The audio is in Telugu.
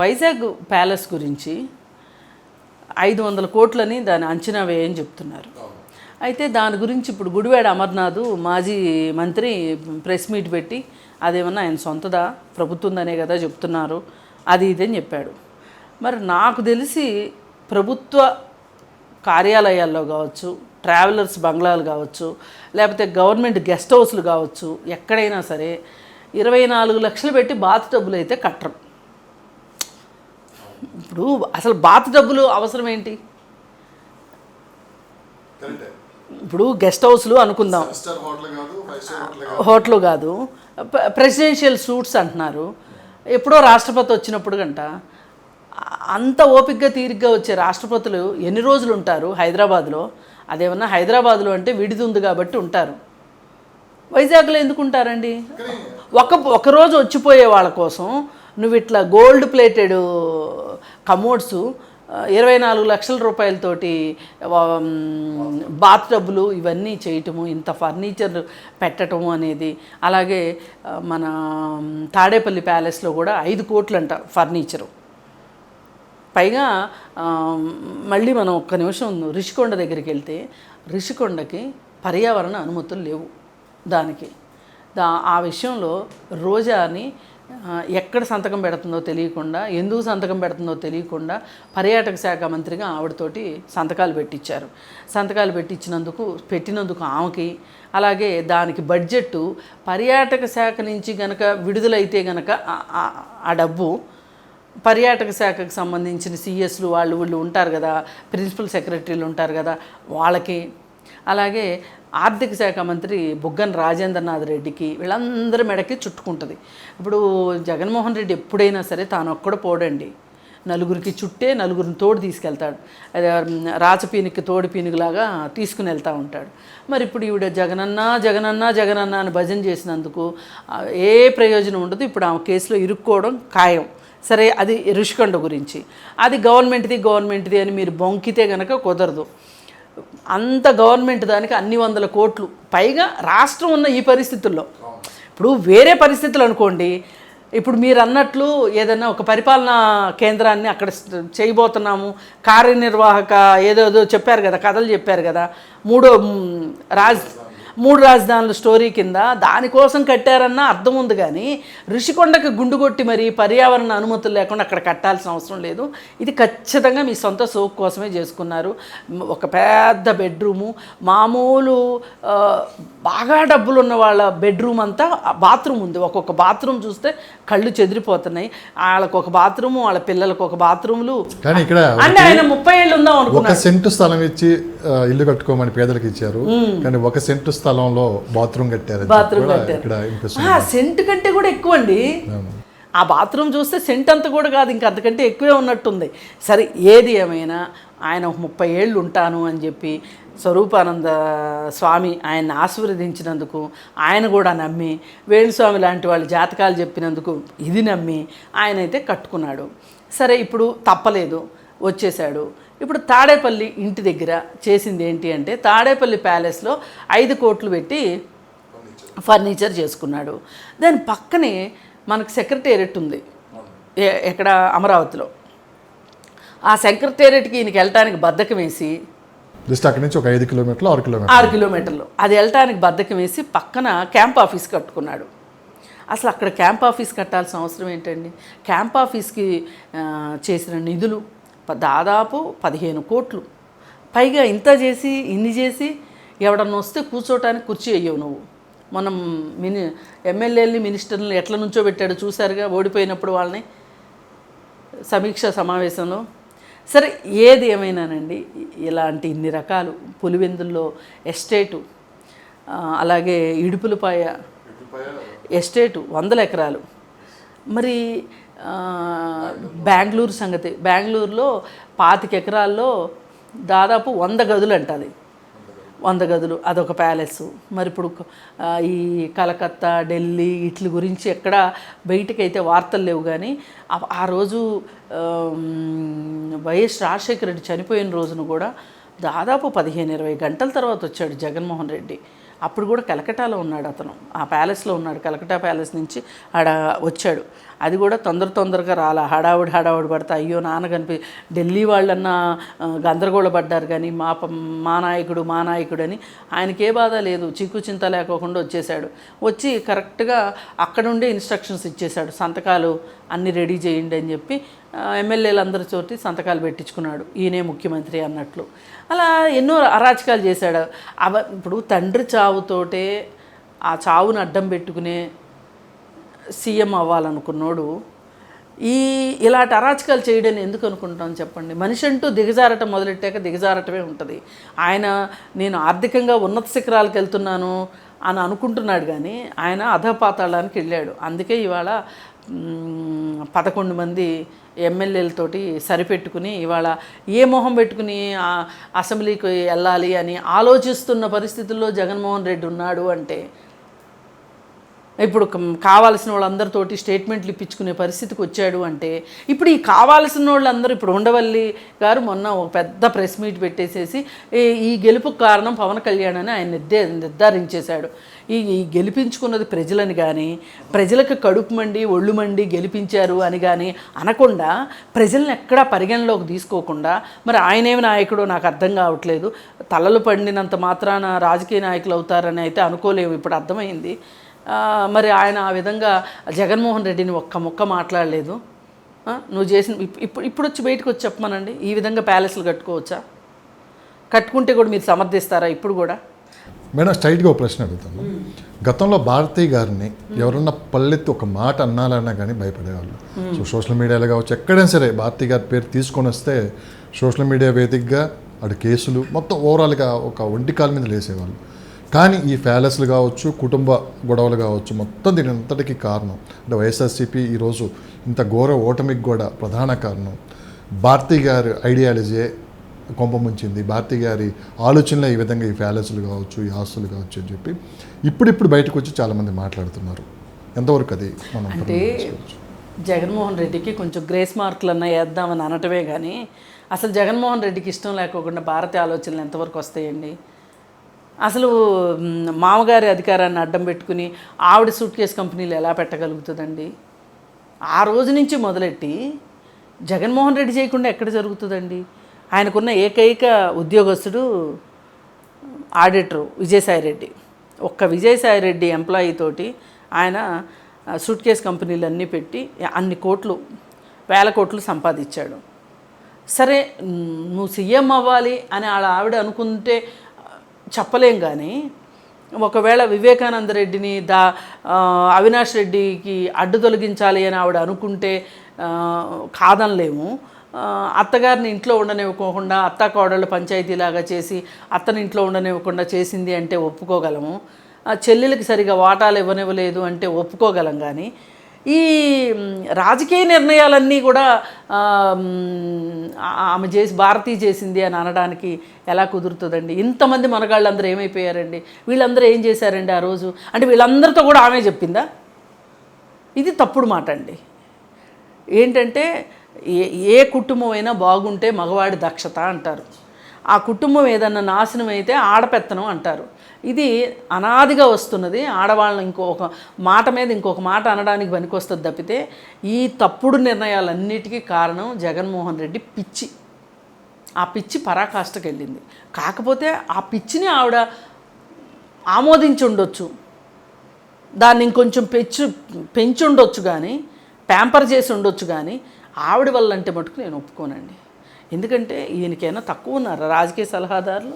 వైజాగ్ ప్యాలెస్ గురించి 500 కోట్లని దాని అంచనా వేయని చెప్తున్నారు. అయితే దాని గురించి ఇప్పుడు గుడివాడ అమర్నాథ్ మాజీ మంత్రి ప్రెస్ మీట్ పెట్టి అదేమన్నా ఆయన సొంతదా ప్రభుత్వందనే కదా చెప్తున్నారు అది ఇదని చెప్పాడు. మరి నాకు తెలిసి ప్రభుత్వ కార్యాలయాల్లో కావచ్చు, ట్రావెలర్స్ బంగ్లాలు కావచ్చు, లేకపోతే గవర్నమెంట్ గెస్ట్ హౌస్లు కావచ్చు, ఎక్కడైనా సరే 24 లక్షలు పెట్టి బాత్ డబ్బులు అయితే కట్టరు. ఇప్పుడు అసలు బాత్ డబ్బులు అవసరం ఏంటి? ఇప్పుడు గెస్ట్ హౌస్లు అనుకుందాం, హోటల్ కాదు, ప్రెసిడెన్షియల్ సూట్స్ అంటున్నారు. ఎప్పుడో రాష్ట్రపతి వచ్చినప్పుడు గంట అంత ఓపికగా తీరిగ్గా వచ్చే రాష్ట్రపతులు ఎన్ని రోజులు ఉంటారు హైదరాబాద్లో? అదేమన్నా హైదరాబాద్లో అంటే విడిది ఉంది కాబట్టి ఉంటారు. వైజాగ్లో ఎందుకు ఉంటారండి? ఒకరోజు వచ్చిపోయే వాళ్ళ కోసం నువ్వు ఇట్లా గోల్డ్ ప్లేటెడ్ కమోడ్స్ 24 లక్షల రూపాయలతోటి బాత్ టబ్బులు ఇవన్నీ చేయటము, ఇంత ఫర్నిచర్ పెట్టడము అనేది. అలాగే మన తాడేపల్లి ప్యాలెస్లో కూడా 5 కోట్లంట ఫర్నిచరు. పైగా మళ్ళీ మనం ఒక్క నిమిషం రిషికొండ దగ్గరికి వెళ్తే రిషికొండకి పర్యావరణ అనుమతులు లేవు. దానికి ఆ విషయంలో రోజాని ఎక్కడ సంతకం పెడుతుందో తెలియకుండా, ఎందుకు సంతకం పెడుతుందో తెలియకుండా పర్యాటక శాఖ మంత్రిగా ఆవిడతోటి సంతకాలు పెట్టినందుకు ఆమెకి, అలాగే దానికి బడ్జెట్ పర్యాటక శాఖ నుంచి గనక విడుదలైతే గనక ఆ డబ్బు పర్యాటక శాఖకు సంబంధించిన సిఎస్లు వీళ్ళు ఉంటారు కదా, ప్రిన్సిపల్ సెక్రటరీలు ఉంటారు కదా వాళ్ళకి, అలాగే ఆర్థిక శాఖ మంత్రి బుగ్గన రాజేంద్రనాథ్ రెడ్డికి, వీళ్ళందరి మెడకి చుట్టుకుంటుంది. ఇప్పుడు జగన్మోహన్ రెడ్డి ఎప్పుడైనా సరే తాను ఒక్కడ పోడండి, నలుగురికి చుట్టే నలుగురిని తోడు తీసుకెళ్తాడు. రాచపీనికి తోడు పీనుగులాగా తీసుకుని వెళ్తూ ఉంటాడు. మరి ఇప్పుడు ఈవిడ జగనన్న జగనన్న జగనన్న అని భజన చేసినందుకు ఏ ప్రయోజనం ఉండదు. ఇప్పుడు ఆ కేసులో ఇరుక్కోవడం ఖాయం. సరే, అది రుషికొండ గురించి, అది గవర్నమెంట్ది అని మీరు బొంకితే కనుక కుదరదు. అంత గవర్నమెంట్ దానికి అన్ని 100 కోట్లు, పైగా రాష్ట్రం ఉన్న ఈ పరిస్థితుల్లో. ఇప్పుడు వేరే పరిస్థితులు అనుకోండి, ఇప్పుడు మీరు అన్నట్లు ఏదైనా ఒక పరిపాలనా కేంద్రాన్ని అక్కడ చేయబోతున్నాము, కార్యనిర్వాహక ఏదో చెప్పారు కదా, కథలు చెప్పారు కదా, మూడు రాజధానుల స్టోరీ కింద దానికోసం కట్టారన్న అర్థం ఉంది. కానీ ఋషికొండకి గుండు కొట్టి మరి పర్యావరణ అనుమతులు లేకుండా అక్కడ కట్టాల్సిన అవసరం లేదు. ఇది ఖచ్చితంగా మీ సొంత సోకు కోసమే చేసుకున్నారు. ఒక పెద్ద బెడ్రూము, మామూలు బాగా డబ్బులు ఉన్న వాళ్ళ బెడ్రూమ్ అంతా బాత్రూమ్ ఉంది. ఒక్కొక్క బాత్రూమ్ చూస్తే కళ్ళు చెదిరిపోతున్నాయి. వాళ్ళకు ఒక బాత్రూము, వాళ్ళ పిల్లలకు ఒక బాత్రూములు. కానీ ఇక్కడ అంటే ఆయన 30 ఏళ్ళు ఉందాం అనుకున్నారు. 1 సెంటు స్థలం ఇచ్చి ఇల్లు కట్టుకోమని పేదలకు ఇచ్చారు, కానీ 1 సెంటు స్థలంలో బాత్రూమ్ కట్టారు. సెంటు కంటే కూడా ఎక్కువ అండి. ఆ బాత్రూమ్ చూస్తే సెంట్ అంత కూడా కాదు, ఇంకా అంతకంటే ఎక్కువే ఉన్నట్టుంది. సరే, ఏది ఏమైనా ఆయన 30 ఏళ్ళు ఉంటాను అని చెప్పి స్వరూపానంద స్వామి ఆయన్ని ఆశీర్వదించినందుకు, ఆయన కూడా నమ్మి, వేణుస్వామి లాంటి వాళ్ళు జాతకాలు చెప్పినందుకు ఇది నమ్మి ఆయనైతే కట్టుకున్నాడు. సరే, ఇప్పుడు తప్పలేదు, వచ్చేసాడు. ఇప్పుడు తాడేపల్లి ఇంటి దగ్గర చేసింది ఏంటి అంటే, తాడేపల్లి ప్యాలెస్లో 5 కోట్లు పెట్టి ఫర్నిచర్ చేసుకున్నాడు. దాని పక్కనే మనకు సెక్రటేరియట్ ఉంది, ఎక్కడ అమరావతిలో. ఆ సెక్రటేరియట్కి ఈయనకి వెళ్ళటానికి బద్ధకం వేసి, జస్ట్ అక్కడి నుంచి ఒక 5 కిలోమీటర్లు 6 కిలోమీటర్లు అది వెళ్ళటానికి బద్ధకం వేసి పక్కన క్యాంప్ ఆఫీస్ కట్టుకున్నాడు. అసలు అక్కడ క్యాంప్ ఆఫీస్ కట్టాల్సిన అవసరం ఏంటండి? క్యాంప్ ఆఫీస్కి చేసిన నిధులు దాదాపు 15 కోట్లు. పైగా ఇంత చేసి ఇన్ని చేసి ఎవడన్నా వస్తే కూర్చోటానికి కుర్చీ అయ్యవు నువ్వు. మనం ఎమ్మెల్యేలని మినిస్టర్ని ఎట్ల నుంచో పెట్టాడు చూసారుగా, ఓడిపోయినప్పుడు వాళ్ళని సమీక్ష సమావేశంలో. సరే, ఏది ఏమైనానండి, ఇలాంటి ఇన్ని రకాలు పులివెందుల్లో ఎస్టేటు, అలాగే ఇడుపులపాయ ఎస్టేటు 100 ఎకరాలు. మరి బెంగళూరు సంగతి, బెంగళూరులో 25 ఎకరాల్లో దాదాపు 100 గదులు అంటది, 100 గదులు, అదొక ప్యాలెస్. మరి ఇప్పుడు ఈ కలకత్తా, ఢిల్లీ వీటి గురించి ఎక్కడ బయటకైతే వార్తలు లేవు. కానీ ఆ రోజు వైఎస్ రాజశేఖర రెడ్డి చనిపోయిన రోజున కూడా దాదాపు 15-20 గంటల తర్వాత వచ్చాడు జగన్మోహన్ రెడ్డి. అప్పుడు కూడా కలకటాలో ఉన్నాడు అతను, ఆ ప్యాలెస్లో ఉన్నాడు, కలకటా ప్యాలెస్ నుంచి ఆడ వచ్చాడు. అది కూడా తొందరగా రాలా, హడావుడి పడతా అయ్యో నాన్న ఢిల్లీ వాళ్ళన్నా గందరగోళపడ్డారు కానీ మా నాయకుడు అని ఆయనకే బాధ లేదు, చిక్కు చింత లేకోకుండా వచ్చేసాడు. వచ్చి కరెక్ట్గా అక్కడుండే ఇన్స్ట్రక్షన్స్ ఇచ్చేశాడు, సంతకాలు అన్నీ రెడీ చేయండి అని చెప్పి ఎమ్మెల్యేలందరితోటి సంతకాలు పెట్టించుకున్నాడు, ఈయనే ముఖ్యమంత్రి అన్నట్లు. అలా ఎన్నో అరాచకాలు చేశాడు. ఇప్పుడు తండ్రి చావుతోటే ఆ చావును అడ్డం పెట్టుకునే సీఎం అవ్వాలనుకున్నోడు ఇలాంటి అరాచకాలు చేయడం ఎందుకు అనుకుంటాం చెప్పండి. మనిషి అంటూ దిగజారటం మొదలెట్టాక దిగజారటమే ఉంటుంది. ఆయన నేను ఆర్థికంగా ఉన్నత శిఖరాలకు వెళ్తున్నాను అని అనుకుంటున్నాడు కానీ ఆయన అధపాతాళానికి వెళ్ళాడు. అందుకే ఇవాళ 11 మంది ఎమ్మెల్యేలతోటి సరిపెట్టుకుని ఇవాళ ఏ మొహం పెట్టుకుని అసెంబ్లీకి వెళ్ళాలి అని ఆలోచిస్తున్న పరిస్థితుల్లో జగన్మోహన్ రెడ్డి ఉన్నాడు అంటే, ఇప్పుడు కావాల్సిన వాళ్ళందరితోటి స్టేట్మెంట్లు ఇప్పించుకునే పరిస్థితికి వచ్చాడు అంటే, ఇప్పుడు ఈ కావాల్సిన వాళ్ళందరూ ఇప్పుడు ఉండవల్లి గారు మొన్న ఒక పెద్ద ప్రెస్ మీట్ పెట్టేసేసి ఈ గెలుపుకు కారణం పవన్ కళ్యాణ్ అని ఆయన నిర్ధారించేశాడు. ఈ గెలిపించుకున్నది ప్రజలని కానీ, ప్రజలకు కడుపు మండి ఒళ్ళు మండి గెలిపించారు అని కానీ అనకుండా, ప్రజల్ని ఎక్కడా పరిగణలోకి తీసుకోకుండా, మరి ఆయనేమి నాయకుడో నాకు అర్థం కావట్లేదు. తలలు పండినంత మాత్రాన రాజకీయ నాయకులు అవుతారని అయితే అనుకోలేము, ఇప్పుడు అర్థమైంది. మరి ఆయన ఆ విధంగా జగన్మోహన్ రెడ్డిని ఒక్క ముక్క మాట్లాడలేదు. నువ్వు చేసిన ఇప్పుడు వచ్చి బయటకు వచ్చి చెప్పమనండి, ఈ విధంగా ప్యాలెస్లు కట్టుకోవచ్చా? కట్టుకుంటే కూడా మీరు సమర్థిస్తారా ఇప్పుడు కూడా? మేడం స్ట్రైట్గా ఒక ప్రశ్న అడుగుతాను. గతంలో భారతీ గారిని ఎవరన్నా పల్లెత్తి ఒక మాట అన్నాలన్నా కానీ భయపడేవాళ్ళు. సో సోషల్ మీడియాలో కావచ్చు, ఎక్కడైనా సరే భారతీ గారి పేరు తీసుకొని వస్తే సోషల్ మీడియా వేదికగా అటు కేసులు మొత్తం ఓవరాల్గా ఒక ఒంటికాల మీద లేసేవాళ్ళు. కానీ ఈ ప్యాలెస్లు కావచ్చు, కుటుంబ గొడవలు కావచ్చు, మొత్తం దీని అంతటికీ కారణం అంటే వైఎస్ఆర్సీపీ ఈరోజు ఇంత ఘోర ఓటమికి కూడా ప్రధాన కారణం భారతీ గారి ఐడియాలజీ కొంప ముంచింది. భారతీ గారి ఆలోచనలో ఈ విధంగా ఈ ప్యాలెస్లు కావచ్చు, ఈ ఆస్తులు కావచ్చు అని చెప్పి ఇప్పుడు బయటకు వచ్చి చాలామంది మాట్లాడుతున్నారు. ఎంతవరకు అది మనం అంటే జగన్మోహన్ రెడ్డికి కొంచెం గ్రేస్ మార్కులు అన్నా వేద్దామని అనటమే కానీ, అసలు జగన్మోహన్ రెడ్డికి ఇష్టం లేకోకుండా భారతీయ ఆలోచనలు ఎంతవరకు వస్తాయండి? అసలు మామగారి అధికారాన్ని అడ్డం పెట్టుకుని ఆవిడ సూట్ కేసు కంపెనీలు ఎలా పెట్టగలుగుతుందండి? ఆ రోజు నుంచి మొదలెట్టి జగన్మోహన్ రెడ్డి చేయకుండా ఎక్కడ జరుగుతుందండి? ఆయనకున్న ఏకైక ఉద్యోగస్తుడు ఆడిటరు విజయసాయిరెడ్డి. ఒక్క విజయసాయిరెడ్డి ఎంప్లాయీ తోటి ఆయన సూట్ కేస్ కంపెనీలన్నీ పెట్టి అన్ని కోట్లు, వేల కోట్లు సంపాదించాడు. సరే నువ్వు సీఎం అవ్వాలి అని ఆవిడ అనుకుంటే చెప్పలేం కానీ, ఒకవేళ వివేకానంద రెడ్డిని అవినాష్ రెడ్డికి అడ్డు తొలగించాలి అని ఆవిడ అనుకుంటే కాదనలేము. అత్తగారిని ఇంట్లో ఉండనివ్వకుండా అత్త కోడళ్ళు పంచాయతీలాగా చేసి అత్తని ఇంట్లో ఉండనివ్వకుండా చేసింది అంటే ఒప్పుకోగలము. చెల్లెలకి సరిగా వాటాలు ఇవ్వనివ్వలేదు అంటే ఒప్పుకోగలం. కానీ ఈ రాజకీయ నిర్ణయాలన్నీ కూడా ఆమె భారతీయ చేసింది అని అనడానికి ఎలా కుదురుతుందండి? ఇంతమంది మనగాళ్ళందరూ ఏమైపోయారండి? వీళ్ళందరూ ఏం చేశారండి ఆ రోజు? అంటే వీళ్ళందరితో కూడా ఆమె చెప్పిందా? ఇది తప్పుడు మాట అండి. ఏంటంటే ఏ కుటుంబం అయినా బాగుంటే మగవాడి దక్షత అంటారు. ఆ కుటుంబం ఏదన్నా నాశనం అయితే ఆడపెత్తనం అంటారు. ఇది అనాదిగా వస్తున్నది. ఆడవాళ్ళని ఇంకొక మాట మీద ఇంకొక మాట అనడానికి పనికొస్తుంది తప్పితే ఈ తప్పుడు నిర్ణయాలన్నిటికీ కారణం జగన్మోహన్ రెడ్డి పిచ్చి. ఆ పిచ్చి పరాకాష్ఠకి వెళ్ళింది. కాకపోతే ఆ పిచ్చిని ఆవిడ ఆమోదించి ఉండొచ్చు, దాన్ని ఇంకొంచెం పెంచి ఉండొచ్చు, కానీ ప్యాంపర్ చేసి ఉండొచ్చు. కానీ ఆవిడ వల్ల అంటే మటుకు నేను ఒప్పుకోనండి. ఎందుకంటే ఈయనకైనా తక్కువ ఉన్నారు రాజకీయ సలహాదారులు.